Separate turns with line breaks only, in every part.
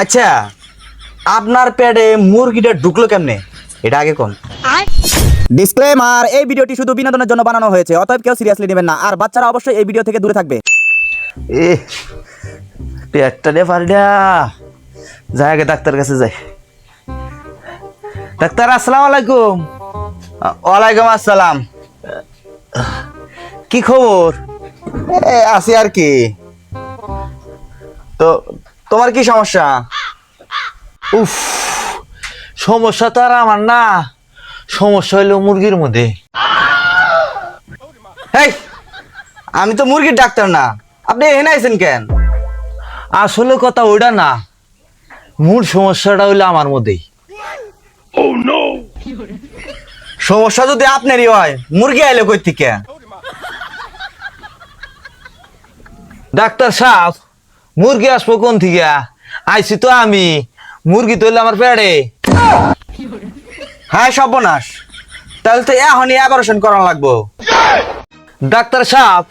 আচ্ছা, আপনার পেটে মুরগিটা ঢুকলো কেমনে, এটা আগে কোন।
ডিসক্লেমার, এই ভিডিওটি শুধু বিনোদনের জন্য বানানো হয়েছে, অতএব কেউ সিরিয়াসলি নেবেন না, আর বাচ্চারা অবশ্যই এই ভিডিও থেকে দূরে থাকবে।
এ পেটটা রে পারিডা, যাই আগে ডাক্তার কাছে যাই। ডাক্তার আসসালামু আলাইকুম। ওয়ালাইকুম আসসালাম। কি খবর? আছি আর কি। তো তোমার কি সমস্যা?
উফ, সমস্যা তো আর আমার না, সমস্যা হইলো মুরগির মধ্যে।
হেই, আমি তো মুরগির ডাক্তার না, আপনি এখানে আইছেন কেন?
আসলে কথা ওইটা না, মূল সমস্যাটা হইলো আমার মধ্যেই।
সমস্যা যদি আপনারই হয়, মুরগি আইলে কই থেকে?
ডাক্তার সাহেব, মুরগি আসবো কোন থেকে? আইছি তো আমি, মুরগি তো হইলো আমার পেটে।
হ্যাঁ সর্বনাশ, তাহলে তো এখনই অপারেশন করা লাগবো।
ডাক্তার সাহেব,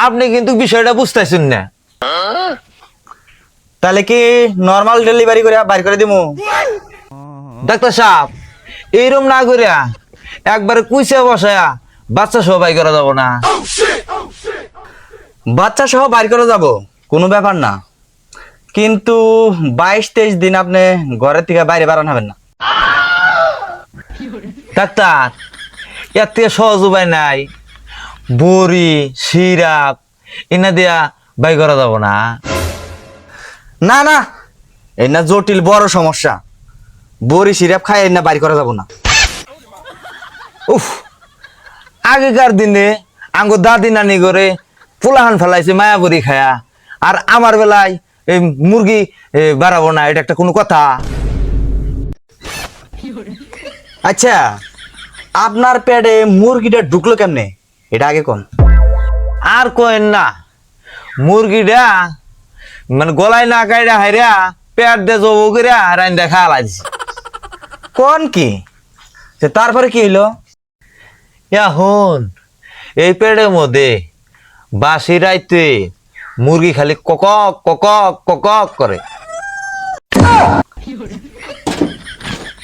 আপনি কিন্তু বিষয়টা বুঝতেছেন না।
তাহলে কি নর্মাল ডেলিভারি করে বাইর করে দিমু?
ডাক্তার সাহেব, এইরকম না করিয়া একবারে কুইসে বসায়া বাচ্চা সবাই করা যাব না।
বাচ্চা সহ বাইর করে যাব, কোনো ব্যাপার না, কিন্তু 22-23 দিন আপনি ঘরের থেকে বাইরে বাড়ানো হবেন না।
ডাক্তার, এর থেকে সহজ উপায় নাই? বড়ি, সিরাপ এনা দিয়া বাই করা যাব না?
না না, এই না জটিল বড় সমস্যা, বড়ি সিরাপ খাই না বাইর করা যাব না।
উফ, আগেকার দিনে আঙ্গ দাদি নানি করে পোলাহান ফেলাইছে মায়াবরি খায়া, আর আমার বেলায় এই মুরগি বাড়াবো না, এটা একটা কোনো কথা?
আচ্ছা, আপনার পেটে মুরগিটা ঢুকলো কেমনে, এটা আগে কোন।
আর কয়েন না, মুরগিটা মানে গলায় না কাইরা হাইরা পেট দিয়ে জবো করে রাইন দেখা লাগছে।
কোন কি তারপরে কি হইলো?
এখন এই পেটের মধ্যে বাসি রাইতে মুরগি খালি কক কক কক করে।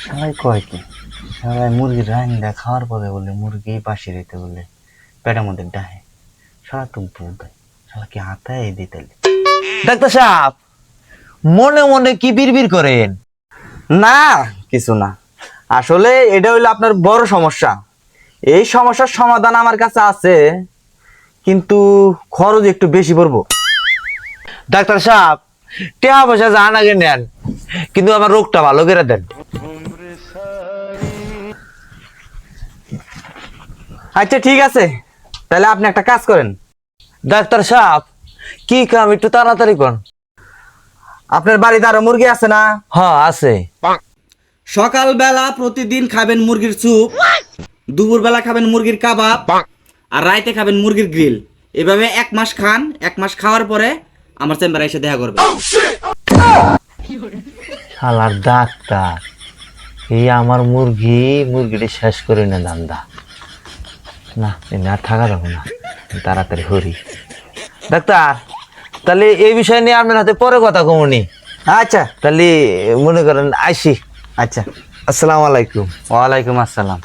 সবাই কয় কি, সবাই মুরগির রান্না খাওয়ার পরে বলে মুরগি বাসি দিতে বলে পেটের মধ্যে ডাহে, সারা তো ভূত, সারা কি হাতায় দিতে।
ডাক্তার সাহেব, মনে মনে কি বিড়বিড় করেন?
না কিছু না, আসলে এটা হইলো আপনার বড় সমস্যা। এই সমস্যার সমাধান আমার কাছে আছে, কিন্তু খরচ একটু বেশি পড়বো।
ডাক্তার সাহেব, টাকা পয়সা জান আগে নেন, কিন্তু আমার রোগটা ভালো করে দেন।
আচ্ছা ঠিক আছে, তাহলে আপনি একটা কাজ করেন।
ডাক্তার সাহেব, কি কাম একটু তাড়াতাড়ি কর।
আপনার বাড়িতে আরো মুরগি আছে না?
হ্যাঁ আছে।
সকালবেলা প্রতিদিন খাবেন মুরগির স্যুপ, দুপুরবেলা খাবেন মুরগির কাবাব, আর রাইতে খাবেন মুরগির গ্রিল। এভাবে 1 মাস খান, 1 মাস খাওয়ার পরে আমার চেম্বারে এসে দেখা করবেন।
শালার ডাক্তার, এই আমার মুরগিটি শেষ করে না দান্দা। না, এমনি আর থাকা যাবো না, তাড়াতাড়ি হরি। ডাক্তার, তাহলে এই বিষয় নিয়ে আপনার হাতে পরে কথা কমনি।
আচ্ছা
তাহলে মনে করেন আইসি।
আচ্ছা,
আসসালামু আলাইকুম।
ওয়ালাইকুম আসসালাম।